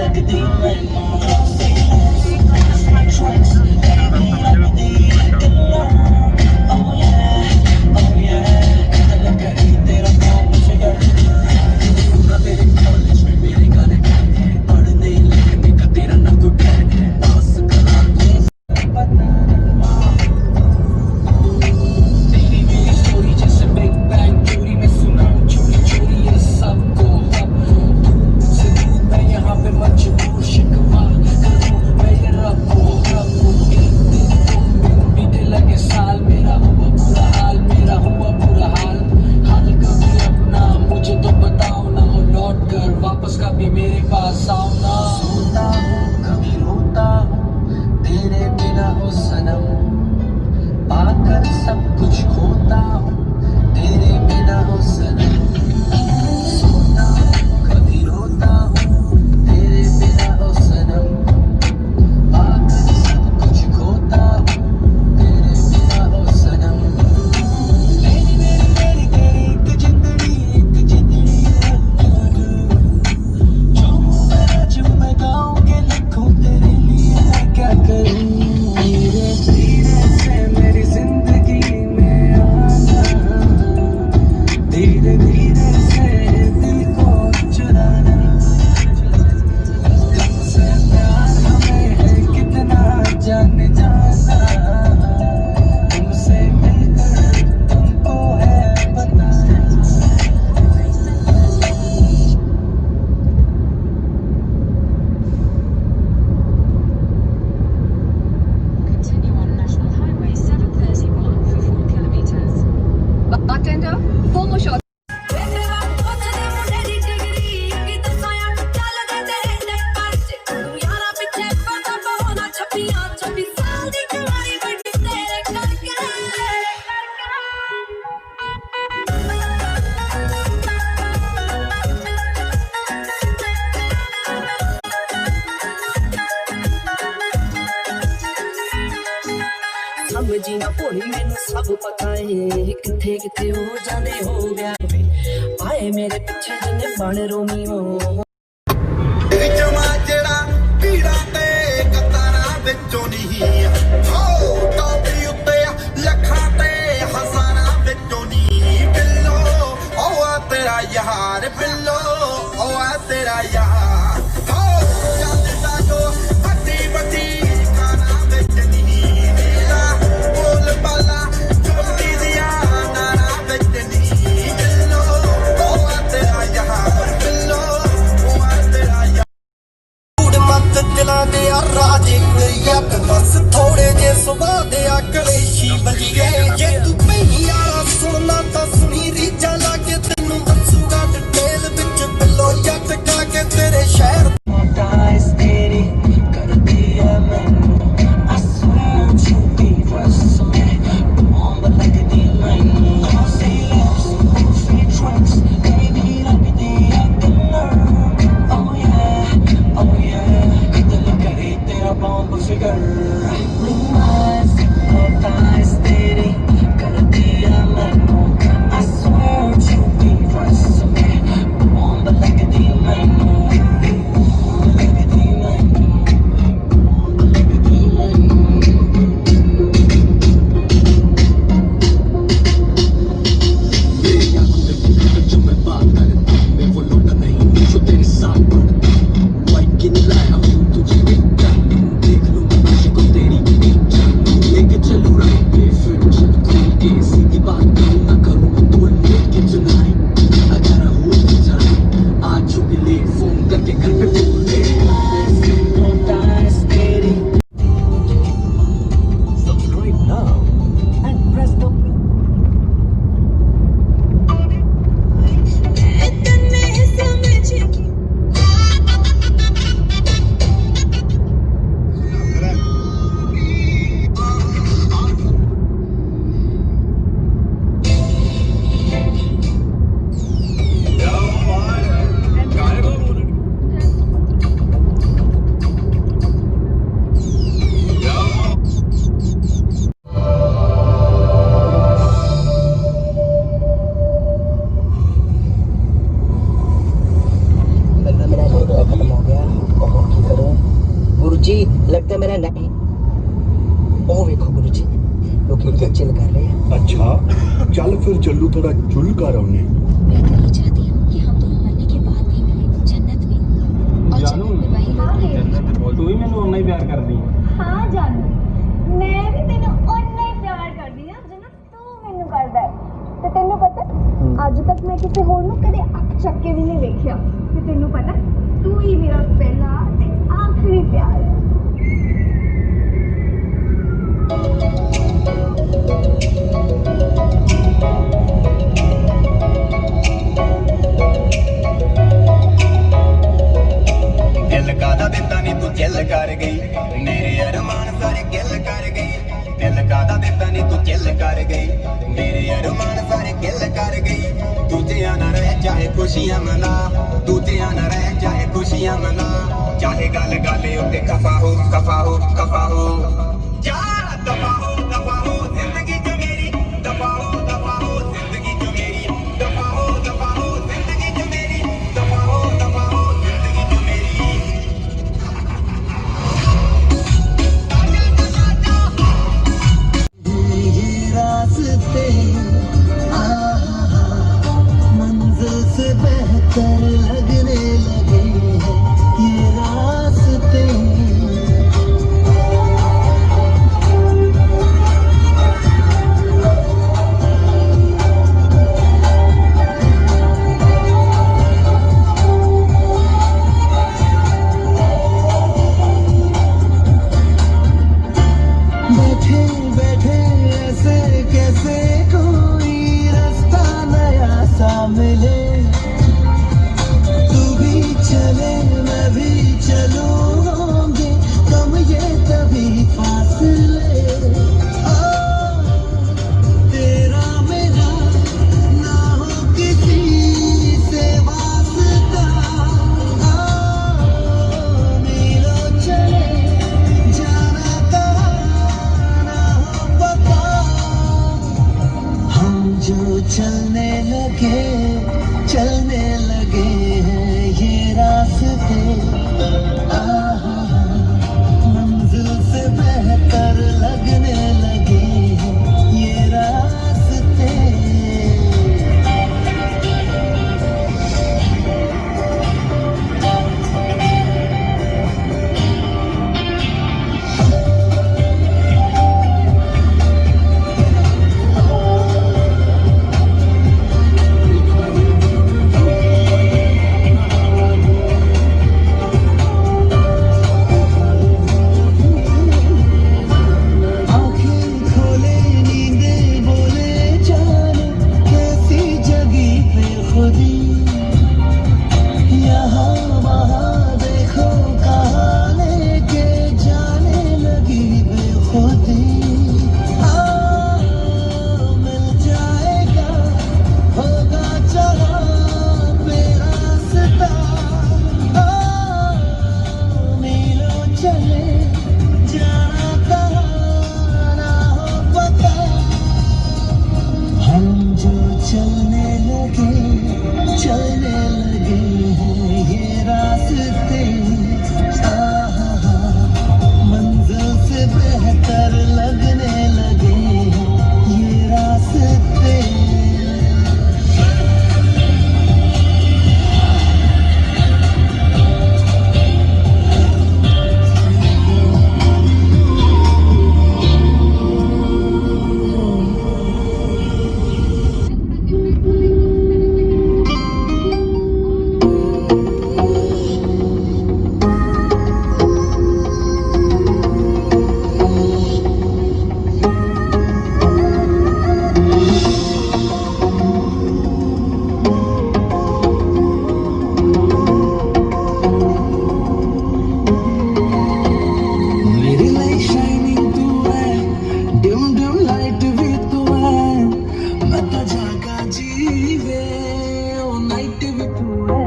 लगदी मैनू tricks, baby लगदी अकल oh yeah कदल करी तेरा काम फिगर पूरा तेरे कॉलेज में मेरे गाने गाने पढ़ने लिखने का तेरा ना कोई प्लान है पास करा दूं पता तेरी मेरी स्टोरी जैसे बिग बैंग थ्योरी में सुनाऊं चोरी चोरी ये सबको से दूर मैं यहाँ पे मजबूर शिकवा करूं मैं ये रखूं एक दिन तुम बीते लगे साल मेरा हुआ बुरा हाल मेरा हुआ बुरा हाल कभी अपना मुझे तो बताओ ना हो लौट कर वापस कभी मेरे पास आओ ना सोता हूँ कभी रोता हूँ तेरे बिना हो सनम पाकर सब कुछ खोता हूँ तेरे बिना हो सनम सोता हूँ कभी रोता हूँ तेरे बिना हो सनम पाकर सब कुछ खोता हूँ तेरे बिना हो सनम मेरी मेरी मेरी तेरी एक जिंदड़ी जो मैं गाऊं के लिखूं तेरे लिए मैं क्या करूं धीरे धीरे से मेरी जिंदगी में आना धीरे धीरे से दिल को चुराना तुमसे प्यार हमें है कितना जाने जाना तुमसे मिलकर तुमको है बताना Continue on National Highway 731 for 4 kilometers. Bartender, 4 more shots. समझी ना भोली मैनू सब पता है किथे किथे हो जाने हो गया आए मेरे पीछे जिन्ने बन रोमियो जमा जड़ा पीड़ा ते कतारा विचों नहीं हो टॉपी उत्ते लखां ते हजारां विचों नहीं बिल्लो ओ आ तेरा यार बिल्लो ओ आ तेरा यार हो चलदा जो बत्ती बत्ती खाना विच नहीं नीला बोल बाला चोटी दिया नारा विच नहीं बिल्लो ओ आ तेरा यार बिल्लो ओ आ तेरा यार मत दिलां दे राजे कोई बस थोड़े जे सुभाऽ दे कलेशी बलिए जे तू पही वाला सुनना तां सुनी रीजा लागे तैनूं दसूगा डिटेल विच बिल्लो जट का के तेरे शहर Eyes तेरी कर दिया मैनू I swear to be wrestling bomb लगदी मैनू Say yes, free tricks, baby लगदी अकल oh yeah कदल करे तेरा bomb figure blue eyes तेरी कर दिया मैनू I swear to be wrestling bomb लगदी मैनू जी लगता है मेरा नहीं ओ देखो गुरु जी लोग कितना चिल कर रहे हैं। अच्छा चल फिर जल्लू थोड़ा चुल कर आउने। मैं तो ये चाहती हूँ कि हम दोनों मरने के बाद भी मिले जन्नत में और जानू जन्नत में वही लोग मिले। तू ही मैनू उन्ना ही प्यार करदी है। हाँ जानू मैं भी तेनों उन्ना ही प्यार करदी हाँ जिन्ना तू मैनू करदा है ते तेनों पता ਅੱਜ तक मैं किसी होर ਨੂੰ कदे ਅੱਖ ਚੱਕ ਕੇ ਵੀ ਨਹੀਂ ਵੇਖਿਆ ਤੇ ਤੈਨੂੰ ਪਤਾ ਤੂੰ ਹੀ ਮੇਰਾ ਪਹਿਲਾ ਤੇ ਆਖਰੀ ਪਿਆਰ ਹੈ। दिल कादा दिता नी तू चिल कर गई मेरे अरमान सारे गिल कर गई दिल कादा दिता नी तू चिल कर गई मेरे अरमान सारे गिल कर गई दूजिया ना रह चाहे खुशियां मना दूजिया ना रह चाहे खुशियां मना चाहे गल गल उत्ते खफा हो जा दफा हो जिंदगी च मेरी दफा हो जिंदगी च मेरी दफा हो जिंदगी च मेरी दफा हो जिंदगी च मेरी रास्ते मंजिल से बेहतर लगने लगे हैं ये रास्ते बैठे बैठे ऐसे कैसे कोई रास्ता नया सा मिले तू भी चले मैं भी चलूं होंगे कम ये तभी फासले तेरा मेरा ना हो किसी से वास्ता मीलों चले जाना कहाँ ना हो पता हम जो चलने लगे हैं ये रास्ते मंजिल से बेहतर लगने लगे हैं ये रास्ते आँखें खोले नींदे बोले जाने कैसी जगी बेखुदी यहाँ वहाँ देखो कहाँ लेके जाने लगी बेखुदी मिल जाएगा होगा जहाँ पे रास्ता मीलों चले जाना कहाँ ना हो पता हम जो चलने लगे हैं ये रास्ते मंजिल से बेहतर लगने लगे हैं ये रास्ते मेरी लाइफ शाइनिंग तू है डिम डिम लाइट भी तू है मैं तो जागा जीवे ओ नाइट भी तू है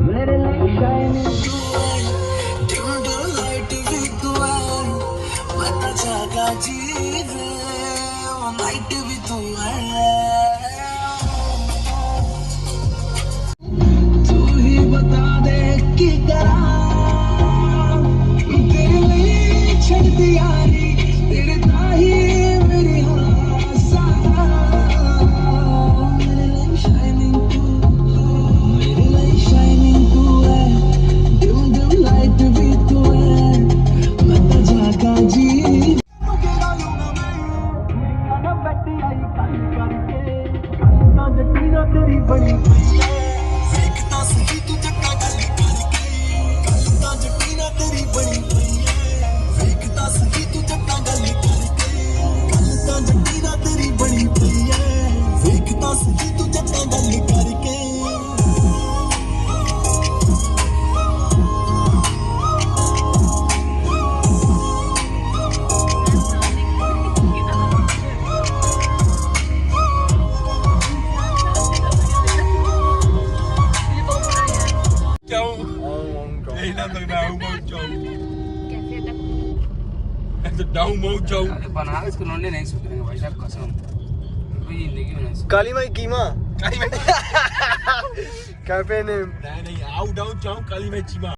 मेरे लाइफ शाइनिंग तू है डिम डिम लाइट भी तू है मैं तो जागा जीवे ओ नाइट भी तू है तू ही बता दे कि करा तेरे मेरी यारी तेरे ताही मेरी आसा मेरे लिए शाइनिंग तू है डिम डिम लाइट भी तू है मैं तो जागा जी तेरी बड़ी ਵੇਖਦਾ ਸਹੀ ਤੂੰ ਜੱਟਾਂ ਗੱਲ ਕਰਕੇ ਗੱਲ ਤਾਂ ਜੱਟੀ ਨਾ ਤੇਰੀ ਬਣੀ ਪਈ ਐ ਵੇਖਦਾ ਸਹੀ ਤੂੰ ਜੱਟਾਂ ਗੱਲ ਕਰਕੇ ਗੱਲ ਤਾਂ ਜੱਟੀ ਨਾ ਤੇਰੀ ਬਣੀ ਪਈ ਐ ਵੇਖਦਾ ਸਹੀ ਤੂੰ ਜੱਟਾਂ ਗੱਲ ਕਰਕੇ बनारस के लौंडे नहीं सुधरेंगे भाई साहब कसम कोई जिंदगी में नहीं काली माई कीमा कैफे नेम नहीं आउट डाउन चाहूं काली में चीमा